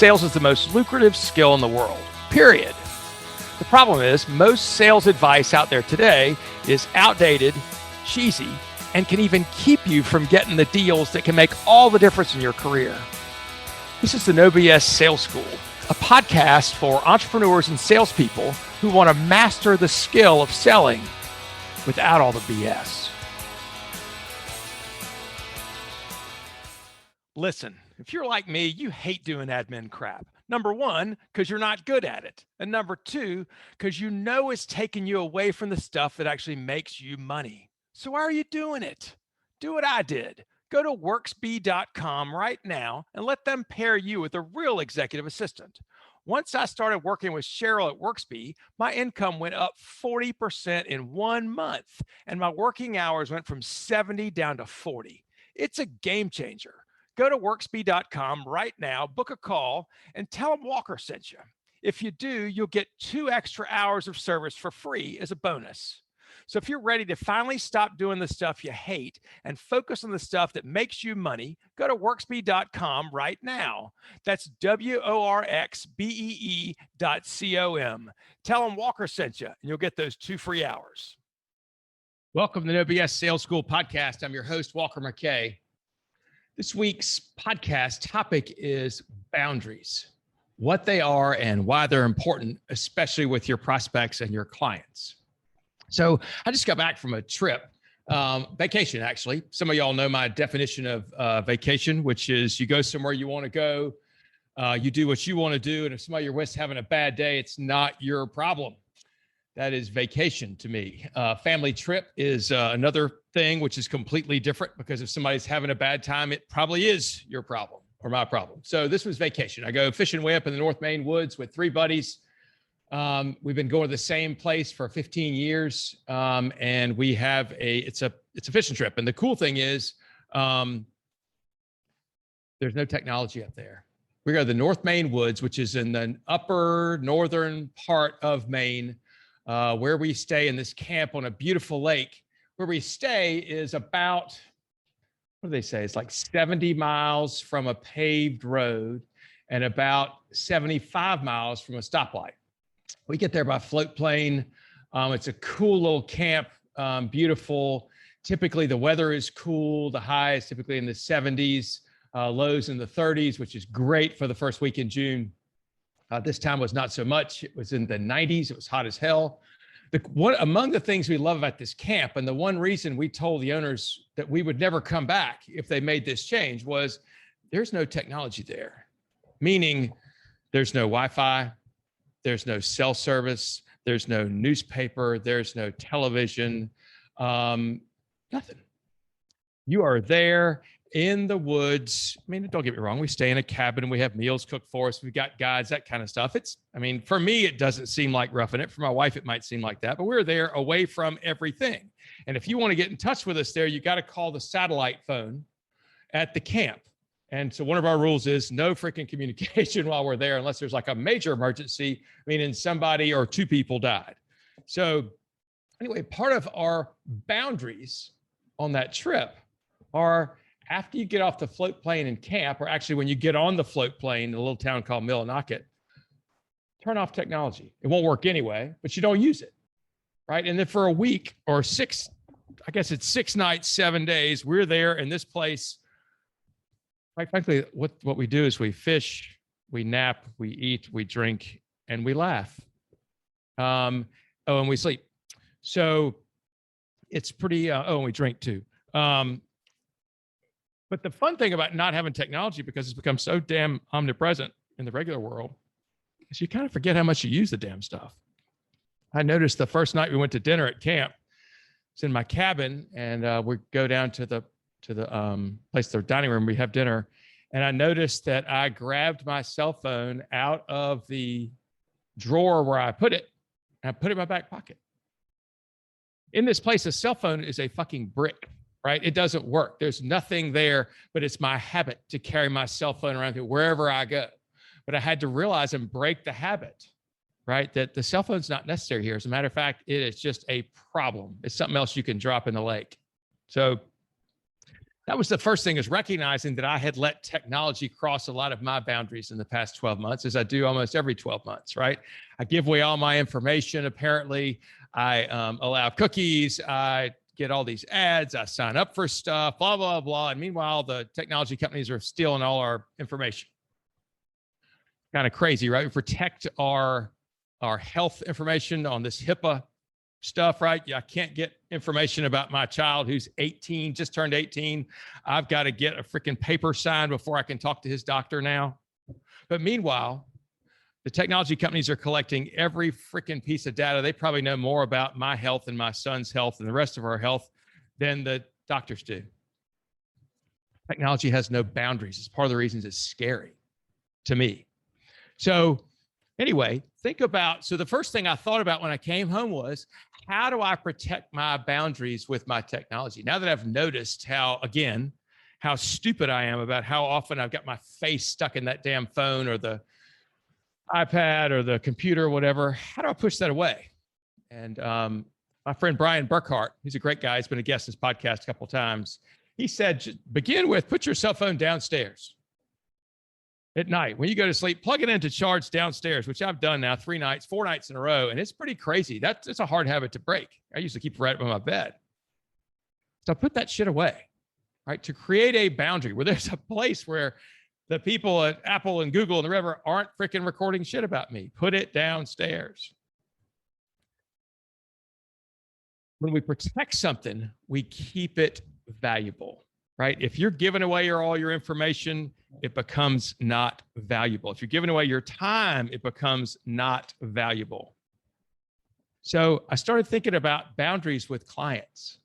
Sales is the most lucrative skill in the world, period. The problem is most sales advice out there today is outdated, cheesy, and can even keep you from getting the deals that can make all the difference in your career. This is the No BS Sales School, a podcast for entrepreneurs and salespeople who want to master the skill of selling without all the BS. Listen, if you're like me, you hate doing admin crap. Number one, because you're not good at it. And number two, because you know it's taking you away from the stuff that actually makes you money. So why are you doing it? Do what I did. Go to worksby.com right now and let them pair you with a real executive assistant. Once I started working with Cheryl at Worksby, my income went up 40% in 1 month, and my working hours went from 70 down to 40. It's a game changer. Go to worksby.com right now, book a call, and tell them Walker sent you. If you do, you'll get 2 extra hours of service for free as a bonus. So if you're ready to finally stop doing the stuff you hate and focus on the stuff that makes you money, go to worksby.com right now. That's WORXBEE.com. Tell them Walker sent you, and you'll get those 2 free hours. Welcome to the No BS Sales School podcast. I'm your host, Walker McKay. This week's podcast topic is boundaries, what they are and why they're important, especially with your prospects and your clients. So I just got back from a trip, vacation, actually. Some of y'all know my definition of vacation, which is you go somewhere you want to go, you do what you want to do, and if somebody you're with is having a bad day, it's not your problem. That is vacation to me. Family trip is another thing, which is completely different because if somebody's having a bad time, it probably is your problem or my problem. So this was vacation. I go fishing way up in the North Maine woods with 3 buddies. We've been going to the same place for 15 years. And we have it's a fishing trip. And the cool thing is there's no technology up there. We go to the North Maine woods, which is in the upper northern part of Maine, where we stay in this camp on a beautiful lake. Where we stay is about, what do they say? It's like 70 miles from a paved road and about 75 miles from a stoplight. We get there by float plane. It's a cool little camp, beautiful. Typically the weather is cool. The high is typically in the 70s, lows in the 30s, which is great for the first week in June. This time was not so much. It was in the 90s. It was hot as hell. Among the things we love about this camp, and the one reason we told the owners that we would never come back if they made this change, was there's no technology there. Meaning there's no Wi-Fi, there's no cell service, there's no newspaper, there's no television, nothing. You are there in the woods. I mean, don't get me wrong. We stay in a cabin and we have meals cooked for us. We've got guides, that kind of stuff. For me, it doesn't seem like roughing it. For my wife, it might seem like that, but we're there away from everything. And if you want to get in touch with us there, you got to call the satellite phone at the camp. And so one of our rules is no freaking communication while we're there, unless there's like a major emergency, meaning somebody or 2 people died. So anyway, part of our boundaries on that trip are after you get off the float plane in camp, or actually when you get on the float plane in a little town called Millinocket, turn off technology. It won't work anyway, but you don't use it, right? And then for a week or 6 nights, 7 days, we're there in this place. Quite frankly, what we do is we fish, we nap, we eat, we drink, and we laugh. And we sleep. So it's pretty, and we drink too. But the fun thing about not having technology, because it's become so damn omnipresent in the regular world, is you kind of forget how much you use the damn stuff. I noticed the first night we went to dinner at camp, it's in my cabin, and we go down to the place, the dining room, we have dinner. And I noticed that I grabbed my cell phone out of the drawer where I put it, and I put it in my back pocket. In this place, a cell phone is a fucking brick. Right? It doesn't work. There's nothing there, but it's my habit to carry my cell phone around with me wherever I go. But I had to realize and break the habit, right? That the cell phone's not necessary here. As a matter of fact, it is just a problem. It's something else you can drop in the lake. So That was the first thing, is recognizing that I had let technology cross a lot of my boundaries in the past 12 months, as I do almost every 12 months, right? I give away all my information. Apparently, I allow cookies. I get all these ads. I sign up for stuff, blah, blah, blah. And meanwhile, the technology companies are stealing all our information. Kind of crazy, right? We protect our health information on this HIPAA stuff, right? Yeah, I can't get information about my child who's 18, just turned 18. I've got to get a freaking paper signed before I can talk to his doctor now. But meanwhile, the technology companies are collecting every freaking piece of data. They probably know more about my health and my son's health and the rest of our health than the doctors do. Technology has no boundaries. It's part of the reasons it's scary to me. So anyway, think about, so the first thing I thought about when I came home was, how do I protect my boundaries with my technology? Now that I've noticed how stupid I am about how often I've got my face stuck in that damn phone or the iPad or the computer or whatever, how do I push that away? And my friend Brian Burkhart, he's a great guy. He's been a guest in this podcast a couple of times. He said, begin with, put your cell phone downstairs. At night, when you go to sleep, plug it into charge downstairs, which I've done now 4 nights in a row. And it's pretty crazy. It's a hard habit to break. I used to keep it right by my bed. So I put that shit away, right? To create a boundary where there's a place where the people at Apple and Google and the river aren't freaking recording shit about me. Put it downstairs. When we protect something, we keep it valuable, right? If you're giving away all your information, it becomes not valuable. If you're giving away your time, it becomes not valuable. So I started thinking about boundaries with clients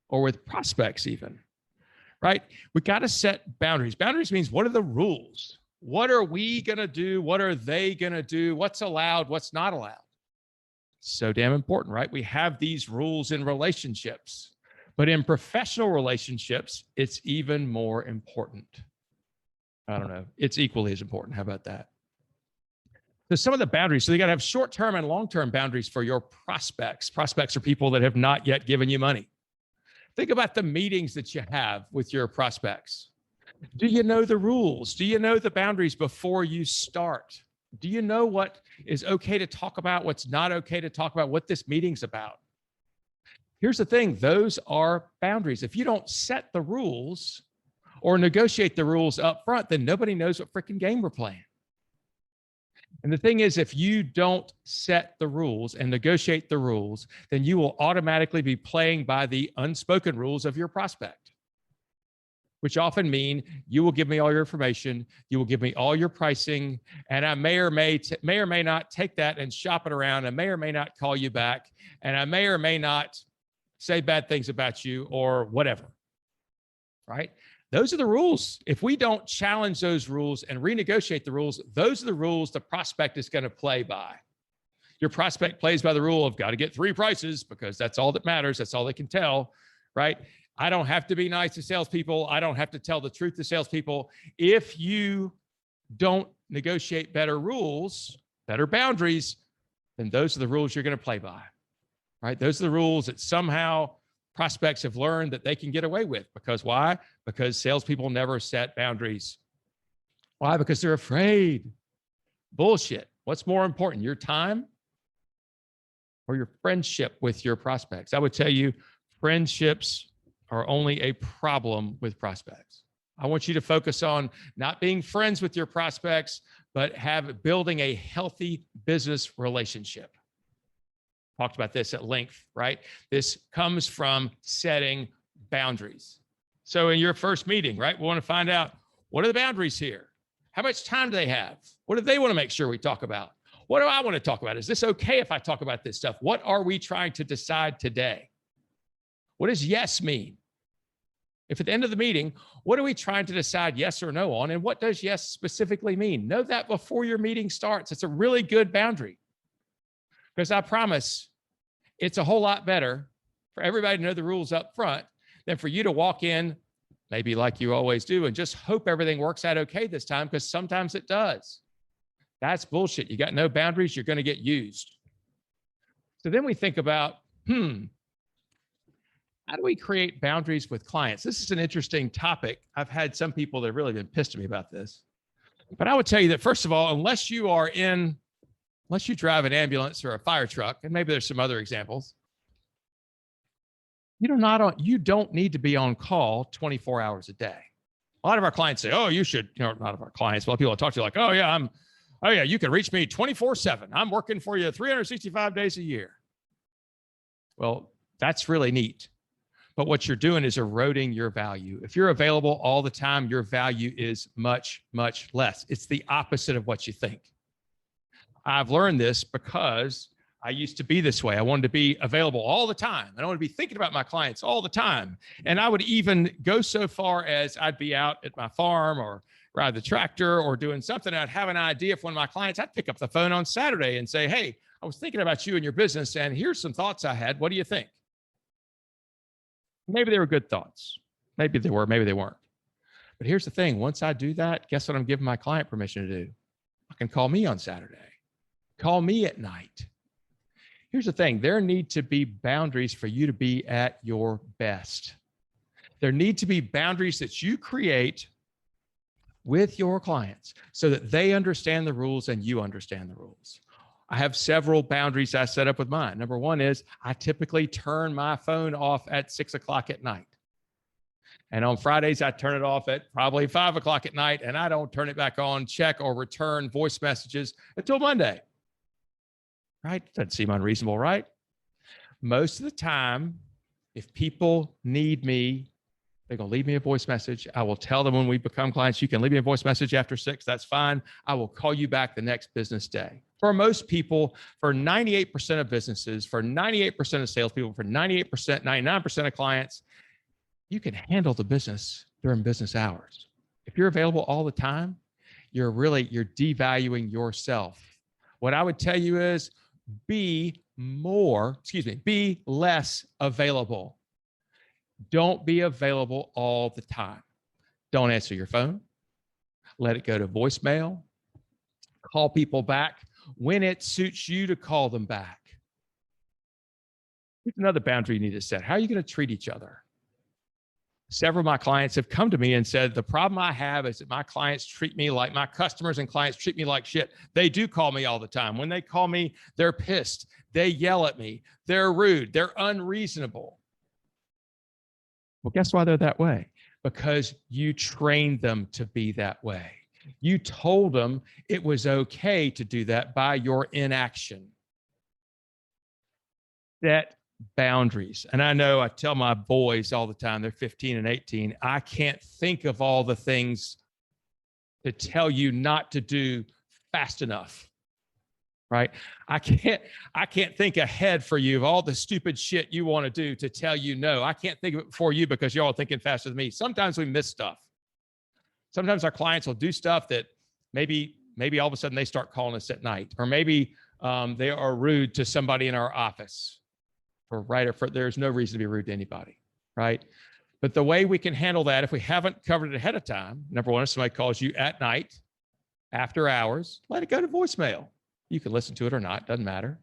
or with prospects even, right? We got to set boundaries. Boundaries means, what are the rules? What are we going to do? What are they going to do? What's allowed? What's not allowed? So damn important, right? We have these rules in relationships, but in professional relationships, it's even more important. I don't know. It's equally as important. How about that? So some of the boundaries. So you got to have short-term and long-term boundaries for your prospects. Prospects are people that have not yet given you money. Think about the meetings that you have with your prospects. Do you know the rules? Do you know the boundaries before you start? Do you know what is okay to talk about, what's not okay to talk about, what this meeting's about? Here's the thing. Those are boundaries. If you don't set the rules or negotiate the rules up front, then nobody knows what freaking game we're playing. And the thing is, if you don't set the rules and negotiate the rules, then you will automatically be playing by the unspoken rules of your prospect, which often mean you will give me all your information, you will give me all your pricing, and I may or may not take that and shop it around. I may or may not call you back, and I may or may not say bad things about you or whatever, right? Those are the rules. If we don't challenge those rules and renegotiate the rules, those are the rules the prospect is going to play by. Your prospect plays by the rule of got to get 3 prices because that's all that matters. That's all they can tell, right? I don't have to be nice to salespeople. I don't have to tell the truth to salespeople. If you don't negotiate better rules, better boundaries, then those are the rules you're going to play by, right? Those are the rules that somehow prospects have learned that they can get away with. Because why? Because salespeople never set boundaries. Why? Because they're afraid. Bullshit. What's more important, your time or your friendship with your prospects? I would tell you, friendships are only a problem with prospects. I want you to focus on not being friends with your prospects, but building a healthy business relationship. Talked about this at length, right? This comes from setting boundaries. So in your first meeting, right, we want to find out, what are the boundaries here? How much time do they have? What do they want to make sure we talk about? What do I want to talk about? Is this okay if I talk about this stuff? What are we trying to decide today? What does yes mean? If at the end of the meeting, what are we trying to decide yes or no on? And what does yes specifically mean? Know that before your meeting starts. It's a really good boundary. Because I promise it's a whole lot better for everybody to know the rules up front than for you to walk in, maybe like you always do, and just hope everything works out okay this time, because sometimes it does. That's bullshit. You got no boundaries, you're going to get used. So then we think about, How do we create boundaries with clients? This is an interesting topic. I've had some people that have really been pissed at me about this. But I would tell you that, first of all, unless you drive an ambulance or a fire truck, and maybe there's some other examples, you don't need to be on call 24 hours a day. A lot of our clients say, oh, you should, not of our clients, but people will talk to you like, oh yeah, you can reach me 24/7. I'm working for you 365 days a year. Well, that's really neat. But what you're doing is eroding your value. If you're available all the time, your value is much, much less. It's the opposite of what you think. I've learned this because I used to be this way. I wanted to be available all the time. I wanted to be thinking about my clients all the time. And I would even go so far as I'd be out at my farm or ride the tractor or doing something. I'd have an idea for one of my clients. I'd pick up the phone on Saturday and say, hey, I was thinking about you and your business, and here's some thoughts I had. What do you think? Maybe they were good thoughts. Maybe they were, maybe they weren't. But here's the thing. Once I do that, guess what I'm giving my client permission to do? I can call me on Saturday. Call me at night. Here's the thing. There need to be boundaries for you to be at your best. There need to be boundaries that you create with your clients so that they understand the rules and you understand the rules. I have several boundaries I set up with mine. Number one is I typically turn my phone off at 6 o'clock at night. And on Fridays, I turn it off at probably 5 o'clock at night, and I don't turn it back on, check, or return voice messages until Monday. Right? Doesn't seem unreasonable, right? Most of the time, if people need me, they're going to leave me a voice message. I will tell them when we become clients, you can leave me a voice message after 6. That's fine. I will call you back the next business day. For most people, for 98% of businesses, for 98% of salespeople, for 98%, 99% of clients, you can handle the business during business hours. If you're available all the time, you're devaluing yourself. What I would tell you is be less available. Don't be available all the time. Don't answer your phone. Let it go to voicemail. Call people back when it suits you to call them back. Here's another boundary you need to set. How are you going to treat each other? Several of my clients have come to me and said, the problem I have is that my clients treat me like my customers and clients treat me like shit. They do call me all the time. When they call me, they're pissed. They yell at me. They're rude. They're unreasonable. Well, guess why they're that way? Because you trained them to be that way. You told them it was okay to do that by your inaction. Set boundaries. And I know I tell my boys all the time, they're 15 and 18, I can't think of all the things to tell you not to do fast enough. Right? I can't think ahead for you of all the stupid shit you want to do to tell you no. I can't think of it for you because you're all thinking faster than me. Sometimes we miss stuff. Sometimes our clients will do stuff that maybe all of a sudden they start calling us at night, or maybe they are rude to somebody in our office. There's no reason to be rude to anybody, right? But the way we can handle that, if we haven't covered it ahead of time, number one, if somebody calls you at night, after hours, let it go to voicemail. You can listen to it or not, doesn't matter.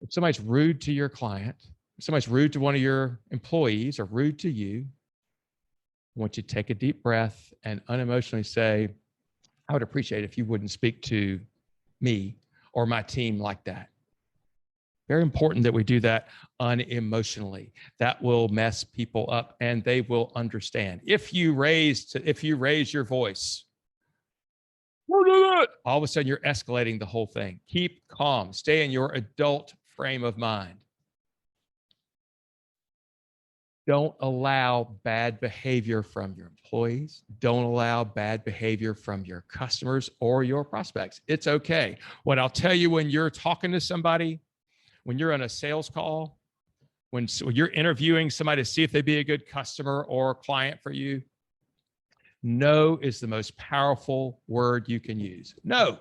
If somebody's rude to your client, if somebody's rude to one of your employees or rude to you, I want you to take a deep breath and unemotionally say, I would appreciate it if you wouldn't speak to me or my team like that. Very important that we do that unemotionally. That will mess people up and they will understand. If you raise your voice, all of a sudden you're escalating the whole thing. Keep calm. Stay in your adult frame of mind. Don't allow bad behavior from your employees. Don't allow bad behavior from your customers or your prospects. It's okay. What I'll tell you when you're talking to somebody, when you're on a sales call, when you're interviewing somebody to see if they'd be a good customer or client for you, no is the most powerful word you can use. No.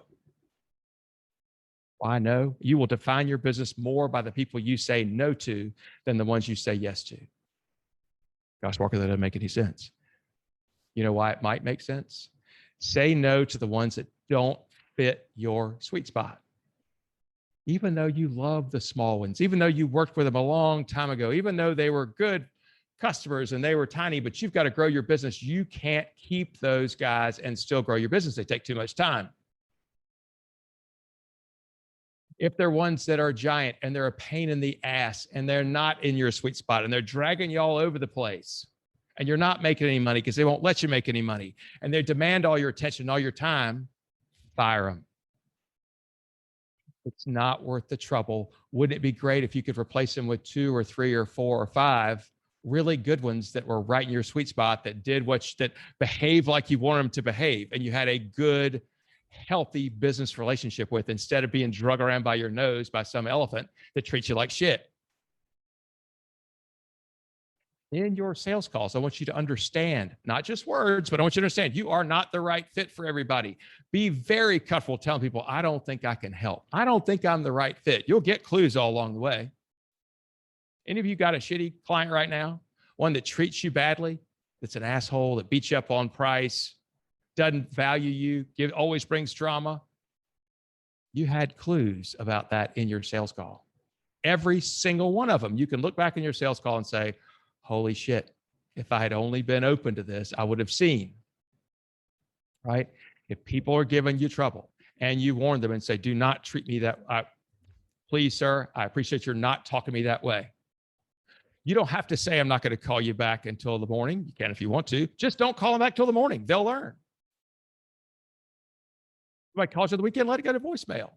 Why no? You will define your business more by the people you say no to than the ones you say yes to. Gosh, Walker, that doesn't make any sense. You know why it might make sense? Say no to the ones that don't fit your sweet spot. even though you love the small ones, even though you worked with them a long time ago, even though they were good customers and they were tiny, but you've got to grow your business. You can't keep those guys and still grow your business. They take too much time. If they're ones that are giant and they're a pain in the ass and they're not in your sweet spot and they're dragging you all over the place and you're not making any money because they won't let you make any money and they demand all your attention, all your time, fire them. It's not worth the trouble. Wouldn't it be great if you could replace them with 2 or 3 or 4 or 5 really good ones that were right in your sweet spot, that did that behave like you want them to behave, and you had a good, healthy business relationship with, instead of being drug around by your nose by some elephant that treats you like shit? In your sales calls, I want you to understand, not just words, but I want you to understand you are not the right fit for everybody. Be very comfortable telling people, I don't think I can help. I don't think I'm the right fit. You'll get clues all along the way. Any of you got a shitty client right now? One that treats you badly, that's an asshole, that beats you up on price, doesn't value you, always brings drama? You had clues about that in your sales call. Every single one of them. You can look back in your sales call and say, holy shit, if I had only been open to this, I would have seen, right? If people are giving you trouble and you warn them and say, do not treat me that way. Please, sir, I appreciate you're not talking to me that way. You don't have to say, I'm not going to call you back until the morning. You can if you want to. Just don't call them back till the morning. They'll learn. Somebody calls you the weekend, let it go to voicemail.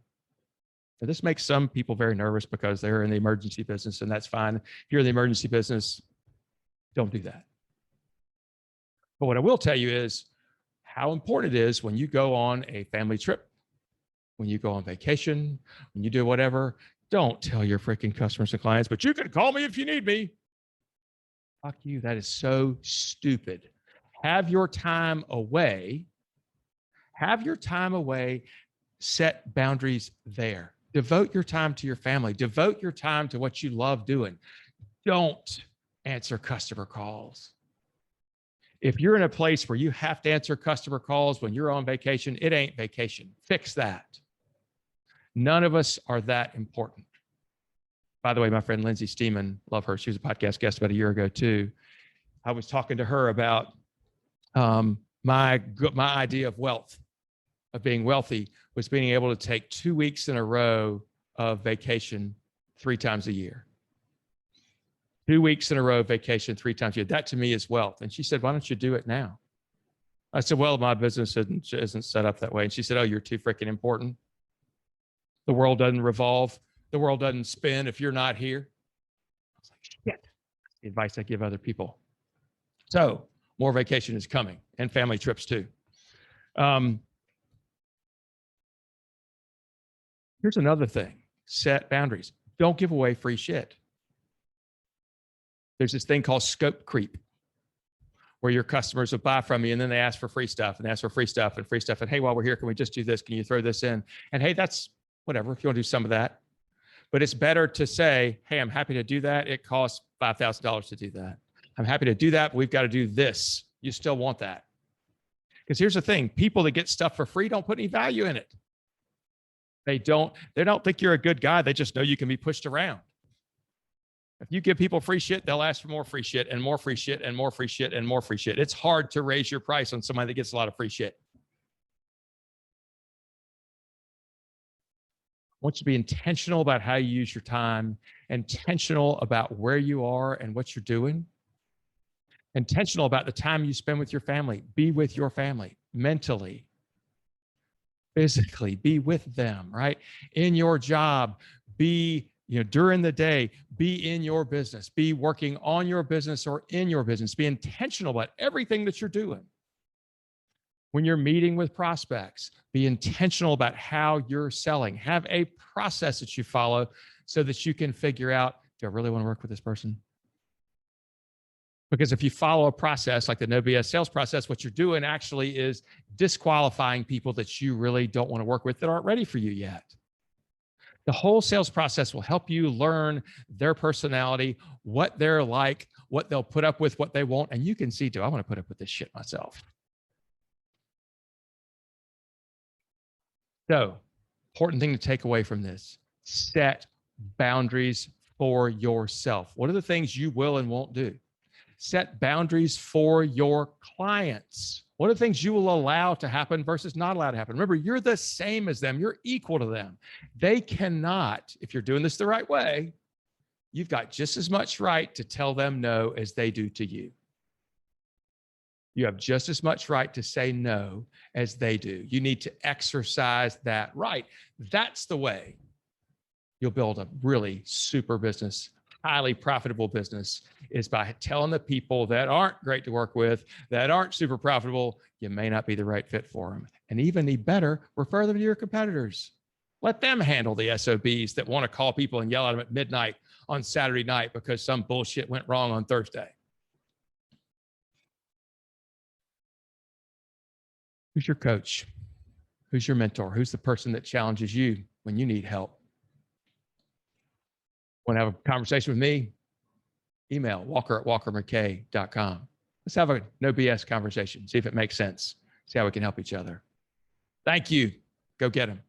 Now, this makes some people very nervous because they're in the emergency business, and that's fine. If you're in the emergency business, don't do that. But what I will tell you is how important it is when you go on a family trip, when you go on vacation, when you do whatever. Don't tell your freaking customers and clients, but you can call me if you need me. Fuck you. That is so stupid. Have your time away. Have your time away. Set boundaries there. Devote your time to your family. Devote your time to what you love doing. Don't answer customer calls. If you're in a place where you have to answer customer calls when you're on vacation, it ain't vacation. Fix that. None of us are that important. By the way, my friend Lindsay Steeman, love her. She was a podcast guest about a year ago too. I was talking to her about my idea of wealth, of being wealthy, was being able to take 2 weeks in a row of vacation 3 times a year. 2 weeks in a row of vacation 3 times a year. That to me is wealth. And she said, why don't you do it now? I said, well, my business isn't set up that way. And she said, oh, you're too freaking important. The world doesn't revolve. The world doesn't spin if you're not here. I was like, shit. The advice I give other people. So more vacation is coming, and family trips too. Here's another thing. Set boundaries. Don't give away free shit. There's this thing called scope creep, where your customers will buy from you and then they ask for free stuff and ask for free stuff and free stuff. And hey, while we're here, can we just do this? Can you throw this in? And hey, that's whatever, if you want to do some of that. But it's better to say, hey, I'm happy to do that. It costs $5,000 to do that. I'm happy to do that, but we've got to do this. You still want that. Because here's the thing, people that get stuff for free don't put any value in it. They don't think you're a good guy. They just know you can be pushed around. If you give people free shit, they'll ask for more free shit and more free shit and more free shit and more free shit. It's hard to raise your price on somebody that gets a lot of free shit. I want you to be intentional about how you use your time, intentional about where you are and what you're doing, intentional about the time you spend with your family. Be with your family mentally, physically, be with them, right? In your job, be, during the day, be in your business, be working on your business or in your business. Be intentional about everything that you're doing. When you're meeting with prospects, be intentional about how you're selling. Have a process that you follow so that you can figure out, do I really want to work with this person? Because if you follow a process like the No BS sales process, what you're doing actually is disqualifying people that you really don't want to work with that aren't ready for you yet. The whole sales process will help you learn their personality, what they're like, what they'll put up with, what they won't. And you can see, do I want to put up with this shit myself? So, important thing to take away from this. Set boundaries for yourself. What are the things you will and won't do? Set boundaries for your clients. What are the things you will allow to happen versus not allowed to happen? Remember, you're the same as them. You're equal to them. They cannot, if you're doing this the right way, you've got just as much right to tell them no as they do to you. You have just as much right to say no as they do. You need to exercise that right. That's the way you'll build a really super business, highly profitable business, is by telling the people that aren't great to work with, that aren't super profitable, you may not be the right fit for them. And even the better, refer them to your competitors. Let them handle the SOBs that want to call people and yell at them at midnight on Saturday night because some bullshit went wrong on Thursday. Who's your coach? Who's your mentor? Who's the person that challenges you when you need help? Want to have a conversation with me? Email walker@walkermckay.com. Let's have a no BS conversation. See if it makes sense. See how we can help each other. Thank you. Go get them.